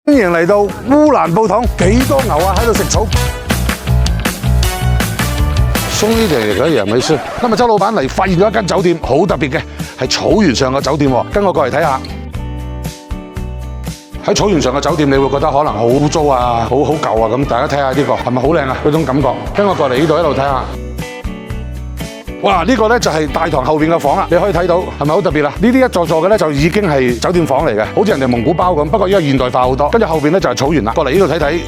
歡迎嚟到烏蘭布統，幾多牛啊喺度食草。送呢啲嚟嘅楊美書，今日周老闆嚟發現咗一間酒店，好特別嘅，係草原上嘅酒店。跟我過嚟睇下。喺草原上嘅酒店，你會覺得可能好污糟啊，好舊啊咁。大家睇下呢個係咪好靚啊？嗰種感覺。跟我過嚟呢度一路睇下。哇！呢個咧就係大堂後邊嘅房啦，你可以睇到係咪好特別啊？呢啲一座座嘅咧就已經係酒店房嚟嘅，好似人哋蒙古包咁。不過依家現代化好多。跟住後邊咧就係草原啦。過嚟呢度睇睇，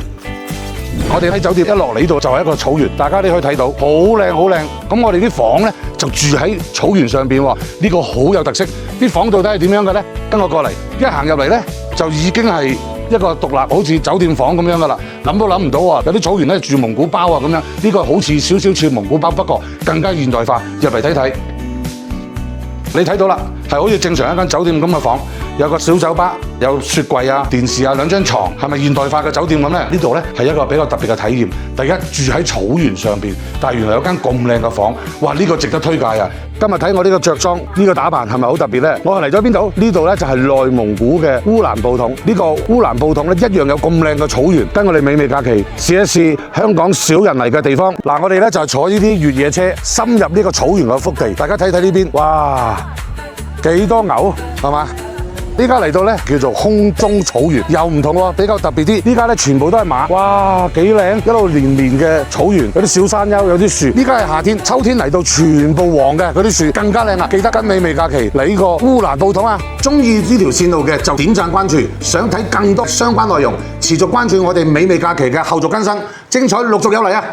我哋喺酒店一落嚟呢度就係一個草原，大家你可以睇到好靚好靚。咁我哋啲房咧就住喺草原上邊喎，呢個好有特色。啲房到底係點樣嘅咧？跟我過嚟，一行入嚟咧就已經係一個獨立，好似酒店房咁樣噶啦，諗都諗唔到喎！有啲草原咧住蒙古包啊咁樣，呢個好似少少似蒙古包，不過更加現代化。入嚟睇睇，你睇到啦，係好似正常一間酒店咁嘅房，有個小酒吧，有雪櫃啊、電視啊、兩張床，係咪現代化嘅酒店咁咧？呢度咧係一個比較特別嘅體驗。第一，住喺草原上邊，但係原來有間咁靚嘅房，哇！呢個值得推介啊！今日睇我呢個着裝，呢個打扮係咪好特別咧？我係嚟咗邊度？呢度咧就係內蒙古嘅烏蘭布統。呢個烏蘭布統咧一樣有咁靚嘅草原，跟我哋美味假期試一試香港少人嚟嘅地方。嗱，我哋咧就係坐呢啲越野車深入呢個草原嘅腹地，大家睇睇呢邊，哇！幾多牛係嘛？依家嚟到咧叫做空中草原，又唔同喎，比較特別啲。依家咧全部都係馬，哇，幾靚！一路連綿嘅草原，有啲小山丘，有啲樹。依家係夏天，秋天嚟到全部黃嘅，嗰啲樹更加靚啊！記得跟美味假期嚟呢個烏蘭布統啊！中意呢條線路嘅就點讚關注，想睇更多相關內容，持續關注我哋美味假期嘅後續更新，精彩陸續有嚟啊！